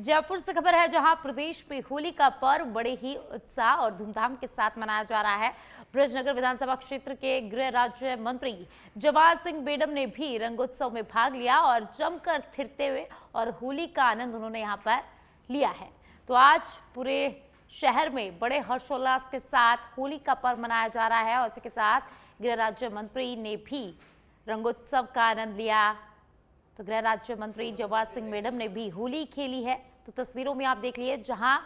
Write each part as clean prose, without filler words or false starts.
जयपुर से खबर है, जहां प्रदेश में होली का पर्व बड़े ही उत्साह और धूमधाम के साथ मनाया जा रहा है। ब्रजनगर विधानसभा क्षेत्र के गृह राज्य मंत्री जवाहर सिंह बेडम ने भी रंगोत्सव में भाग लिया और जमकर थिरते हुए और होली का आनंद उन्होंने यहां पर लिया है। तो आज पूरे शहर में बड़े हर्षोल्लास के साथ होली का पर्व मनाया जा रहा है और इसी के साथ गृह राज्य मंत्री ने भी रंगोत्सव का आनंद लिया। तो गृह राज्य मंत्री जवाहर सिंह बेडम ने भी होली खेली है। तो तस्वीरों में आप देख लिए, जहां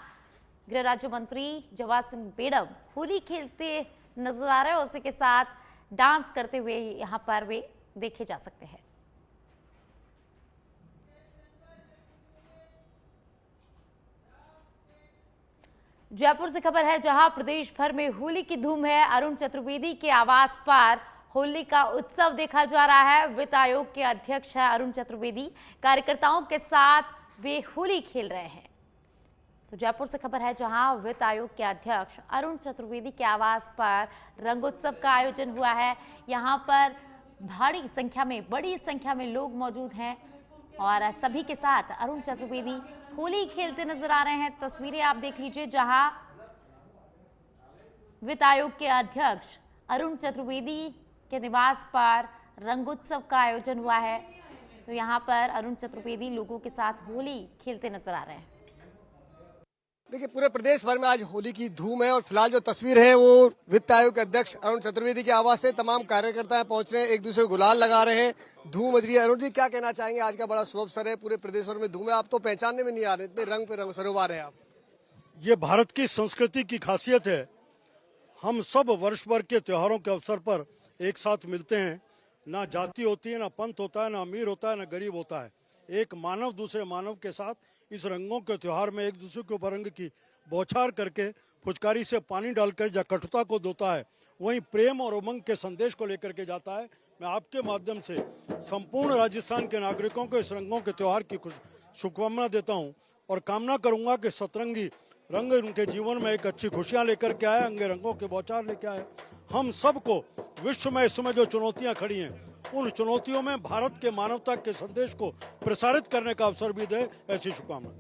गृह राज्य मंत्री जवाहर सिंह बेडम होली खेलते नजर आ रहे हैं, उसी के साथ डांस करते हुए यहां पर वे देखे जा सकते हैं। जयपुर से खबर है, जहां प्रदेश भर में होली की धूम है। अरुण चतुर्वेदी के आवास पर होली का उत्सव देखा जा रहा है। वित्त आयोग के अध्यक्ष है अरुण चतुर्वेदी, कार्यकर्ताओं के साथ वे होली खेल रहे हैं। तो जयपुर से खबर है, जहां वित्त आयोग के अध्यक्ष अरुण चतुर्वेदी के आवास पर रंगोत्सव का आयोजन हुआ है। यहां पर भारी संख्या में, बड़ी संख्या में लोग मौजूद हैं और सभी के साथ अरुण चतुर्वेदी होली खेलते नजर आ रहे हैं। तस्वीरें आप देख लीजिए, जहां वित्त आयोग के अध्यक्ष अरुण चतुर्वेदी के निवास पर रंगोत्सव का आयोजन हुआ है। तो यहां पर अरुण चतुर्वेदी लोगों के साथ होली खेलते नजर आ रहे हैं। देखिए, पूरे प्रदेश भर में आज होली की धूम है और फिलहाल जो तस्वीर है वो वित्त आयोग के अध्यक्ष अरुण चतुर्वेदी के आवास से तमाम कार्यकर्ता पहुंच रहे हैं, एक दूसरे को गुलाल लगा रहे हैं, धूम मच रही है। अरुण जी, क्या कहना चाहेंगे? आज का बड़ा शुभ अवसर है, पूरे प्रदेश भर में धूम है, आप तो पहचानने में नहीं आ रहे, इतने रंग पे रंग सरोवर है आप। ये भारत की संस्कृति की खासियत है। हम सब वर्ष भर के त्योहारों के अवसर पर एक साथ मिलते हैं। ना जाति होती है, ना पंथ होता है, ना अमीर होता है, ना गरीब होता है। एक मानव दूसरे मानव के साथ इस रंगों के त्योहार में एक दूसरे के ऊपर रंग की बौछार करके फुचकारी से पानी डालकर जहाँ कटुता को धोता है, वहीं प्रेम और उमंग के संदेश को लेकर के जाता है। मैं आपके माध्यम से संपूर्ण राजस्थान के नागरिकों को इस रंगों के त्योहार की शुभकामना देता हूँ और कामना करूंगा कि सतरंगी रंग उनके जीवन में एक अच्छी खुशियां लेकर के आए, अंगे रंगों के बौछार लेकर आए। हम सबको विश्व में इस समय जो चुनौतियां खड़ी हैं, उन चुनौतियों में भारत के मानवता के संदेश को प्रसारित करने का अवसर भी दे, ऐसी शुभकामना।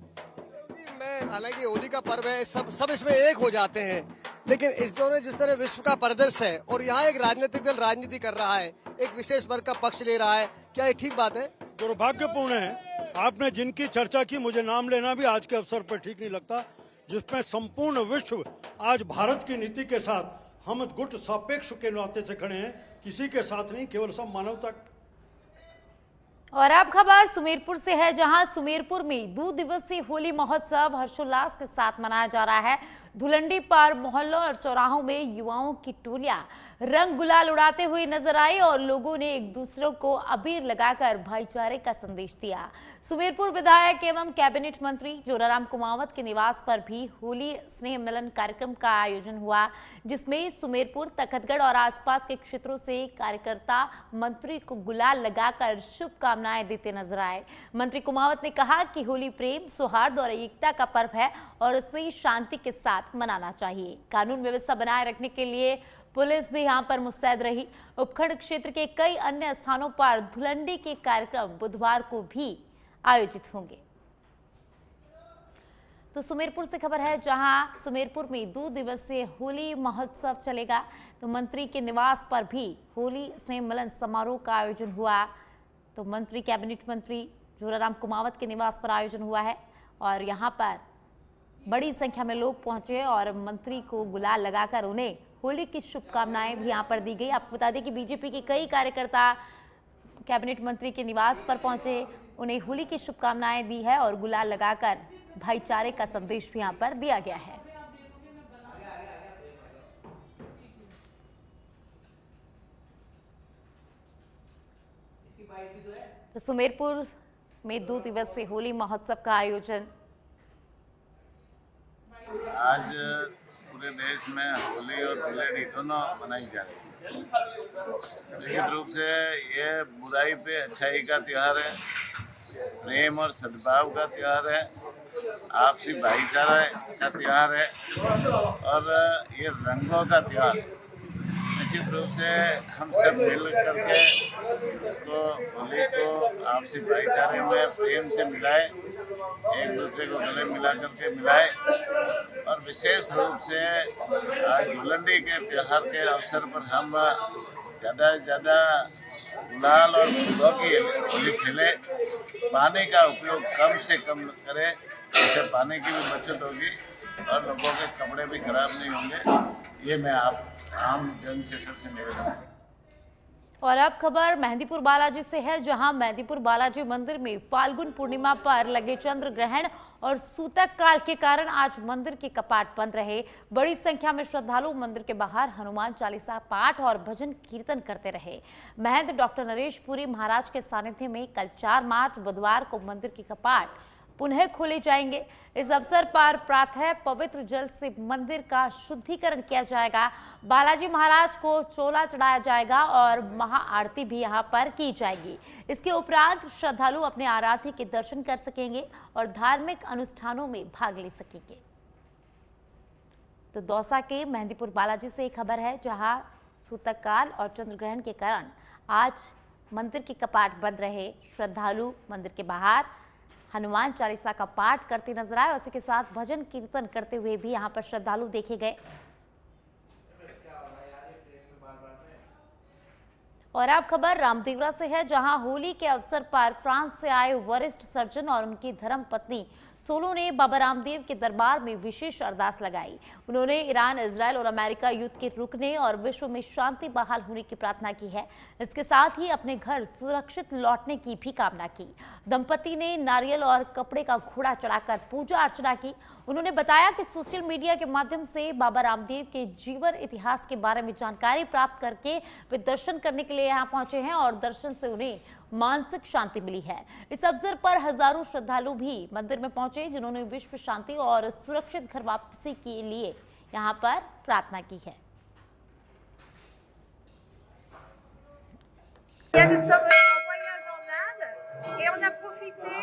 मैं हालांकि होली का पर्व है, सब इसमें एक हो जाते हैं, लेकिन इस दौरान जिस तरह विश्व का परिदृश्य है और यहाँ एक राजनीतिक दल राजनीति कर रहा है, एक विशेष वर्ग का पक्ष ले रहा है, क्या ये ठीक बात है? दुर्भाग्यपूर्ण है। आपने जिनकी चर्चा की, मुझे नाम लेना भी आज के अवसर पर ठीक नहीं लगता, जिसमें संपूर्ण विश्व आज भारत की नीति के साथ हम गुट सापेक्ष के नाते से खड़े हैं, किसी के साथ नहीं, केवल सब मानवता। और अब खबर सुमेरपुर से है, जहां सुमेरपुर में 2 दिवसीय होली महोत्सव हर्षोल्लास के साथ मनाया जा रहा है। धुलंडी पर मोहल्लों और चौराहों में युवाओं की टोलियां रंग गुलाल उड़ाते हुए नजर आई और लोगों ने एक दूसरे को अबीर लगाकर भाईचारे का संदेश दिया। सुमेरपुर विधायक एवं कैबिनेट मंत्री जोराराम कुमावत के निवास पर भी होली स्नेह मिलन कार्यक्रम का आयोजन हुआ, जिसमें सुमेरपुर, तखतगढ़ और आसपास के क्षेत्रों से कार्यकर्ता मंत्री को गुलाल लगाकर शुभकामनाएं देते नजर आए। मंत्री कुमावत ने कहा कि होली प्रेम, सौहार्द और एकता का पर्व है और इसे शांति के साथ मनाना चाहिए। कानून व्यवस्था बनाए रखने के लिए पुलिस भी यहां पर मुस्तैद रही। उपखंड क्षेत्र के कई अन्य स्थानों पर धुलंडी के कार्यक्रम बुधवार को भी आयोजित होंगे। तो सुमेरपुर से खबर है, जहां सुमेरपुर में 2 दिवसीय होली महोत्सव चलेगा। तो मंत्री के निवास पर भी होली स्नेह मिलन समारोह का आयोजन हुआ। तो मंत्री, कैबिनेट मंत्री जोराराम कुमावत के निवास पर आयोजन हुआ है और यहां पर बड़ी संख्या में लोग पहुंचे और मंत्री को गुलाल लगाकर उन्हें होली की शुभकामनाएं भी यहां पर दी गई। आपको बता दें कि बीजेपी के कई कार्यकर्ता कैबिनेट मंत्री के निवास पर पहुंचे, उन्हें होली की शुभकामनाएं दी है और गुलाल लगाकर भाईचारे का संदेश भी यहां पर दिया गया है। तो सुमेरपुर में 2 दिवसीय होली महोत्सव का आयोजन। आज पूरे देश में होली और धुलेंडी दोनों मनाई जा रही है। निश्चित रूप से ये बुराई पे अच्छाई का त्योहार है, प्रेम और सद्भाव का त्योहार है, आपसी भाईचारा का त्योहार है और ये रंगों का त्योहार। निश्चित रूप से हम सब मिल करके इसको होली को आपसी भाईचारे में प्रेम से मिलाए एक दूसरे को गले मिला करके मिलाए। और विशेष रूप से आज धुलंडी के त्यौहार के अवसर पर हम ज़्यादा से ज़्यादा गुलाल और फूलों की होली खेलें, पानी का उपयोग कम से कम करें, इससे पानी की भी बचत होगी और लोगों के कपड़े भी खराब नहीं होंगे। ये मैं आप आम जन से सबसे निवेदन है। और अब खबर मेहंदीपुर बालाजी से है, जहां मेहंदीपुर बालाजी मंदिर में फाल्गुन पूर्णिमा पर लगे चंद्र ग्रहण और सूतक काल के कारण आज मंदिर के कपाट बंद रहे। बड़ी संख्या में श्रद्धालु मंदिर के बाहर हनुमान चालीसा पाठ और भजन कीर्तन करते रहे। महंत डॉक्टर नरेश पुरी महाराज के सानिध्य में कल 4 मार्च बुधवार को मंदिर के कपाट पुनः खोले जाएंगे। इस अवसर पर प्रातः पवित्र जल से मंदिर का शुद्धिकरण किया जाएगा। बालाजी महाराज को चोला चढ़ाया जाएगा और महाआरती भी यहां पर की जाएगी। इसके उपरांत श्रद्धालु अपने आराध्य के दर्शन कर सकेंगे और धार्मिक अनुष्ठानों में भाग ले सकेंगे। तो दौसा के मेहंदीपुर बालाजी से एक खबर है, जहां सूतक काल और चंद्र ग्रहण के कारण आज मंदिर के कपाट बंद रहे। श्रद्धालु मंदिर के बाहर हनुमान चालीसा का पाठ करते नजर आए। उसी के साथ भजन कीर्तन करते हुए भी यहां पर श्रद्धालु देखे गए। और अब खबर रामदेवरा से है, जहां होली के अवसर पर फ्रांस से आए वरिष्ठ सर्जन और उनकी धर्मपत्नी सोलो ने बाबा रामदेव के दरबार में विशेष अरदास लगाई। उन्होंने ईरान, इजराइल और अमेरिका युद्ध के रुकने और विश्व में शांति बहाल होने की प्रार्थना की है। इसके साथ ही अपने घर सुरक्षित लौटने की भी कामना की। दंपति ने नारियल और कपड़े का घोड़ा चढ़ाकर पूजा अर्चना की। उन्होंने बताया कि सोशल मीडिया के माध्यम से बाबा रामदेव के जीवन इतिहास के बारे में जानकारी प्राप्त करके वे दर्शन करने के लिए यहाँ पहुंचे हैं और दर्शन से उन्हें मानसिक शांति मिली है। इस अवसर पर हजारों श्रद्धालु भी मंदिर में पहुंचे, जिन्होंने विश्व शांति और सुरक्षित घर वापसी के लिए यहाँ पर प्रार्थना की है। Nous sommes en voyage en Inde et on a profité,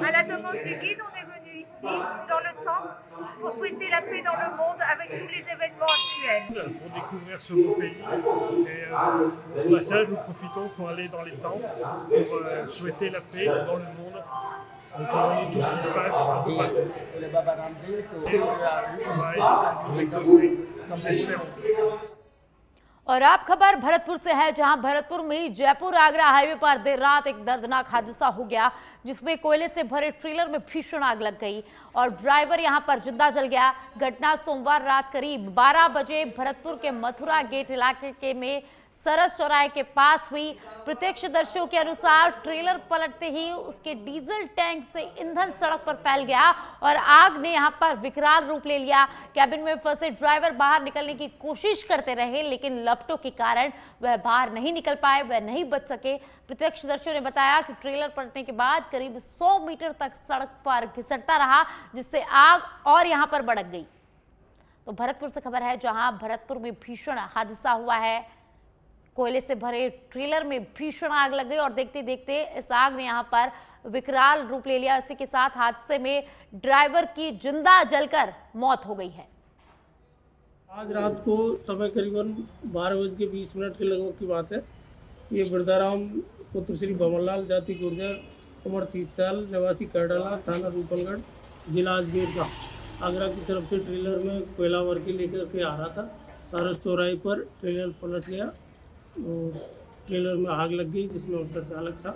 à la demande du guide, on est venu ici, dans le temple, pour souhaiter la paix dans le monde avec tous les événements actuels. Pour découvrir ce beau pays. Et au passage, nous profitons pour aller dans les temples, pour souhaiter la paix dans le monde, en entendant tout ce qui se passe un peu partout. Le Baba Ramdev que On va nous exaucer, nous espérons. और अब खबर भरतपुर से है, जहां भरतपुर में Jaipur Agra highway पर देर रात एक दर्दनाक हादसा हो गया, जिसमें कोयले से भरे ट्रेलर में भीषण आग लग गई और ड्राइवर यहां पर जिंदा जल गया। घटना सोमवार रात करीब 12 बजे भरतपुर के मथुरा गेट इलाके के में सरस चौराहे के पास हुई। प्रत्यक्षदर्शियों के अनुसार ट्रेलर पलटते ही उसके डीजल टैंक से ईंधन सड़क पर फैल गया और आग ने यहां पर विकराल रूप ले लिया। कैबिन में फंसे ड्राइवर बाहर निकलने की कोशिश करते रहे, लेकिन लपटों के कारण वह बाहर नहीं निकल पाए, वह नहीं बच सके। प्रत्यक्षदर्शियों ने बताया कि ट्रेलर पलटने के बाद करीब 100 मीटर तक सड़क पर घिसटता रहा, जिससे आग और यहां पर भड़क गई। तो भरतपुर से खबर है, जहां भरतपुर में भीषण हादसा हुआ है। कोयले से भरे ट्रेलर में भीषण आग लग गई और देखते देखते इस आग ने यहां पर विकराल रूप ले लिया। इसी के साथ हादसे में ड्राइवर की जिंदा जलकर मौत हो गई है। आज रात को समय करीबन 12:20 के लगभग की बात है। ये वृद्धाराम पुत्र श्री भंवरलाल जाति गुर्जर, उम्र 30 साल, निवासी करडाला, थाना रूपनगढ़, जिला अजमेर का आगरा की तरफ से ट्रेलर में कोयला वर्की लेकर के आ रहा था। सारस चौराहे पर ट्रेलर पलट लिया और ट्रेलर में आग लग गई, जिसमें उसका चालक था।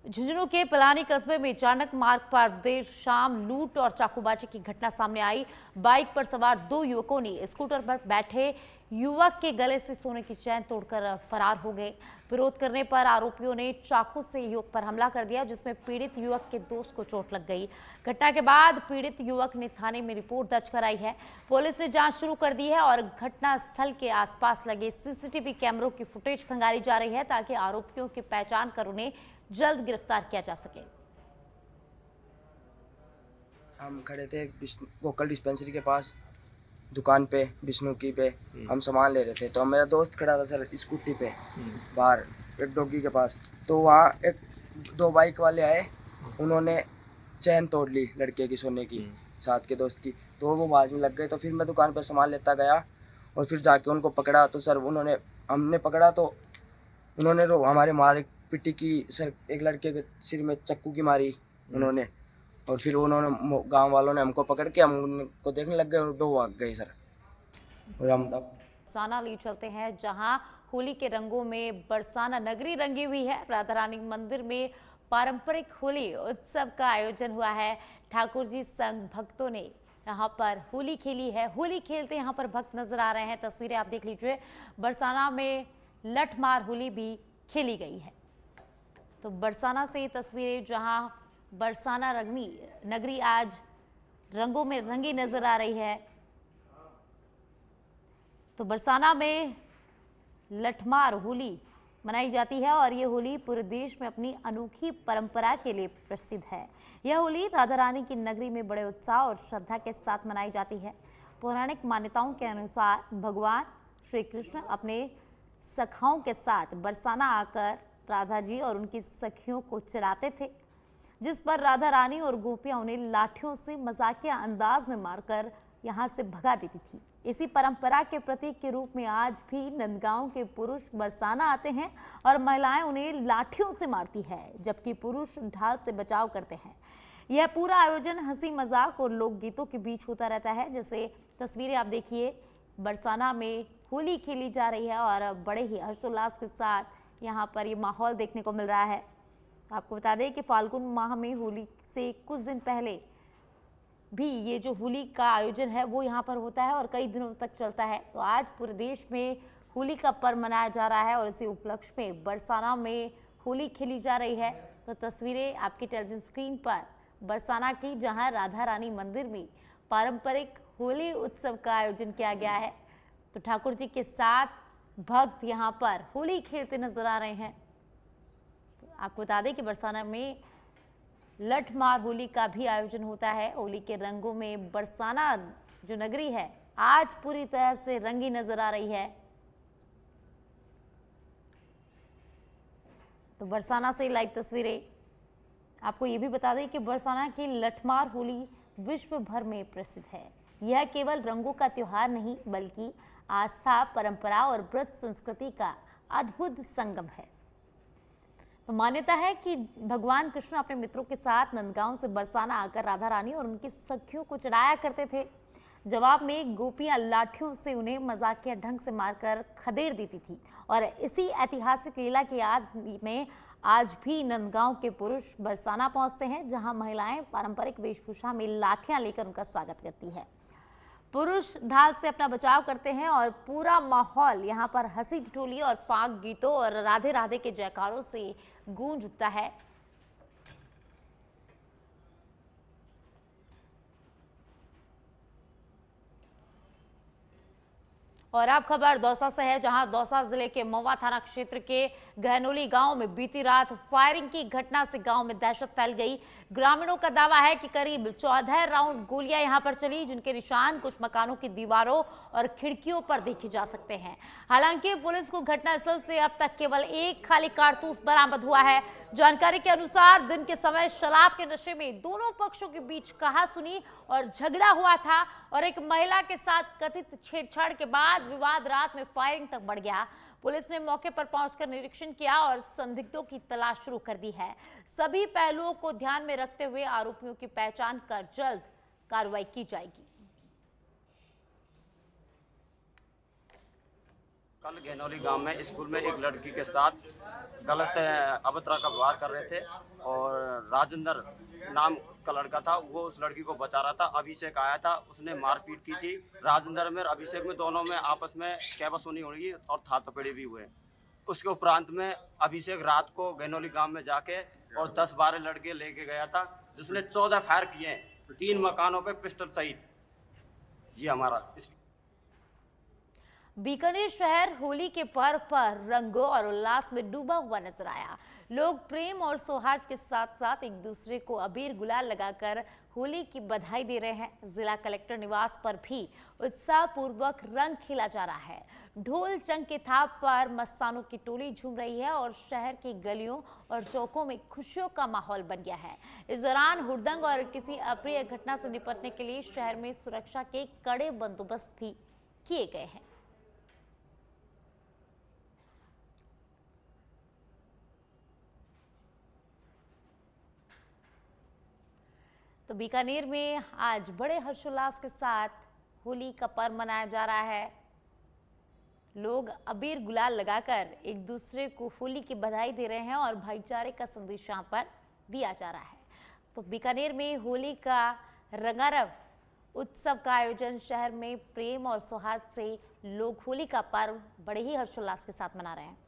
झुंझुनू के पलानी कस्बे में चाणक मार्ग पर देर शाम लूट और चाकूबाजी की घटना सामने आई। बाइक पर सवार 2 युवकों ने स्कूटर पर बैठे युवक के गले से सोने की चैन तोड़कर फरार हो गए। विरोध करने पर आरोपियों ने चाकू से युवक पर हमला कर दिया, जिसमें पीड़ित युवक के दोस्त को चोट लग गई। घटना के बाद पीड़ित युवक ने थाने में रिपोर्ट दर्ज कराई है। पुलिस ने जांच शुरू कर दी है और घटना स्थल के आसपास लगे सीसीटीवी कैमरों की फुटेज खंगाली जा रही है, ताकि आरोपियों की पहचान कर उन्हें जल्द गिरफ्तार किया जा सके। हम खड़े थे गोकल डिस्पेंसरी के पास, दुकान पे विष्णु की पे हम सामान ले रहे थे। तो मेरा दोस्त खड़ा था सर स्कूटी पे बाहर एक डॉगी के पास। तो वहाँ 2 बाइक वाले आए, उन्होंने चैन तोड़ ली लड़के की सोने की, साथ के दोस्त की। तो वो भाजने लग गए। तो फिर मैं दुकान पे सामान लेता गया और फिर जाके उनको पकड़ा। तो सर हमने पकड़ा तो उन्होंने हमारे मारे पिटी की सर, एक लड़के के सिर में चक्कू की मारी, उन्होंने, और फिर उन्होंने गांव वालों ने हमको पकड़ के हम उनको देखने लग गए और वो भाग गए सर। और हम तब बरसाना ले चलते हैं जहां होली के रंगों में बरसाना नगरी रंगी हुई है। राधा रानी मंदिर में पारंपरिक होली उत्सव का आयोजन हुआ है। ठाकुर जी संघ भक्तों ने यहाँ पर होली खेली है। होली खेलते यहाँ पर भक्त नजर आ रहे हैं। तस्वीरें आप देख लीजिए। बरसाना में लठमार होली भी खेली गई है। तो बरसाना से ये तस्वीरें जहां बरसाना रंगी नगरी आज रंगों में रंगी नजर आ रही है। तो बरसाना में लठमार होली मनाई जाती है और ये होली पूरे देश में अपनी अनोखी परंपरा के लिए प्रसिद्ध है। यह होली राधा रानी की नगरी में बड़े उत्साह और श्रद्धा के साथ मनाई जाती है। पौराणिक मान्यताओं के अनुसार भगवान श्री कृष्ण अपने सखाओं के साथ बरसाना आकर राधा जी और उनकी सखियों को चिढ़ाते थे, जिस पर राधा रानी और गोपियां उन्हें लाठियों से मजाकिया अंदाज में मारकर यहाँ से भगा देती थी। इसी परंपरा के प्रतीक के रूप में आज भी नंदगांव के पुरुष बरसाना आते हैं और महिलाएं उन्हें लाठियों से मारती है, जबकि पुरुष ढाल से बचाव करते हैं। यह पूरा आयोजन हंसी मजाक और लोकगीतों के बीच होता रहता है। जैसे तस्वीरें आप देखिए, बरसाना में होली खेली जा रही है और बड़े ही हर्षोल्लास के साथ यहाँ पर ये माहौल देखने को मिल रहा है। आपको बता दें कि फाल्गुन माह में होली से कुछ दिन पहले भी ये जो होली का आयोजन है वो यहाँ पर होता है और कई दिनों तक चलता है। तो आज पूरे देश में होली का पर्व मनाया जा रहा है और इसी उपलक्ष्य में बरसाना में होली खेली जा रही है। तो तस्वीरें आपकी टेलीविजन स्क्रीन पर बरसाना की, जहां राधा रानी मंदिर में पारंपरिक होली उत्सव का आयोजन किया गया है। तो ठाकुर जी के साथ भक्त यहाँ पर होली खेलते नजर आ रहे हैं। तो आपको बता दें कि बरसाना में लठमार होली का भी आयोजन होता है। होली के रंगों में बरसाना जो नगरी है आज पूरी तरह से रंगी नजर आ रही है। तो बरसाना से लाइव तस्वीरें। आपको ये भी बता दें कि बरसाना की लठमार होली विश्व भर में प्रसिद्ध है। यह केवल रंगों का त्योहार नहीं बल्कि आस्था, परंपरा और ब्रज संस्कृति का अद्भुत संगम है। तो मान्यता है कि भगवान कृष्ण अपने मित्रों के साथ नंदगांव से बरसाना आकर राधा रानी और उनकी सखियों को चिढ़ाया करते थे। जवाब में गोपियां लाठियों से उन्हें मजाकिया ढंग से मारकर खदेड़ देती थी। और इसी ऐतिहासिक लीला की याद में आज भी नंदगांव के पुरुष बरसाना पहुंचते हैं, जहां महिलाएं पारंपरिक वेशभूषा में लाठियां लेकर उनका स्वागत करती है। पुरुष ढाल से अपना बचाव करते हैं और पूरा माहौल यहाँ पर हंसी ठिठोली और फाग गीतों और राधे राधे के जयकारों से गूंज उठता है। और अब खबर दौसा से है, जहां दौसा जिले के महुआ थाना क्षेत्र के गहनोली गांव में बीती रात फायरिंग की घटना से गांव में दहशत फैल गई। ग्रामीणों का दावा है कि करीब 14 राउंड गोलियां यहां पर चली, जिनके निशान कुछ मकानों की दीवारों और खिड़कियों पर देखे जा सकते हैं। हालांकि पुलिस को घटनास्थल से अब तक केवल एक खाली कारतूस बरामद हुआ है। जानकारी के अनुसार दिन के समय शराब के नशे में दोनों पक्षों के बीच कहासुनी और झगड़ा हुआ था और एक महिला के साथ कथित छेड़छाड़ के बाद विवाद रात में फायरिंग तक बढ़ गया। पुलिस ने मौके पर पहुंचकर निरीक्षण किया और संदिग्धों की तलाश शुरू कर दी है। सभी पहलुओं को ध्यान में रखते हुए आरोपियों की पहचान कर जल्द कार्रवाई की जाएगी। कल गहनौली गांव में स्कूल में एक लड़की के साथ गलत अभद्रा का व्यवहार कर रहे थे और राजेंद्र नाम का लड़का था, वो उस लड़की को बचा रहा था। अभिषेक आया था, उसने मारपीट की थी। राजेंद्र में अभिषेक में दोनों में आपस में कैबसुनी हुई और थात पकड़े भी हुए। उसके उपरांत में अभिषेक रात को गहनौली गांव में जाके और 10-12 लड़के लेके गया था, जिसने 14 फायर किए 3 मकानों पे पिस्टल सहित। ये हमारा बीकानेर शहर होली के पर्व पर रंगों और उल्लास में डूबा हुआ नजर आया। लोग प्रेम और सौहार्द के साथ साथ एक दूसरे को अबीर गुलाल लगाकर होली की बधाई दे रहे हैं। जिला कलेक्टर निवास पर भी उत्साहपूर्वक रंग खेला जा रहा है। ढोल चंग के थाप पर मस्तानों की टोली झूम रही है और शहर की गलियों और चौकों में खुशियों का माहौल बन गया है। इस दौरान हुड़दंग और किसी अप्रिय घटना से निपटने के लिए शहर में सुरक्षा के कड़े बंदोबस्त भी किए गए हैं। तो बीकानेर में आज बड़े हर्षोल्लास के साथ होली का पर्व मनाया जा रहा है। लोग अबीर गुलाल लगाकर एक दूसरे को होली की बधाई दे रहे हैं और भाईचारे का संदेश यहाँ पर दिया जा रहा है। तो बीकानेर में होली का रंगारंग उत्सव का आयोजन शहर में प्रेम और सौहार्द से लोग होली का पर्व बड़े ही हर्षोल्लास के साथ मना रहे हैं।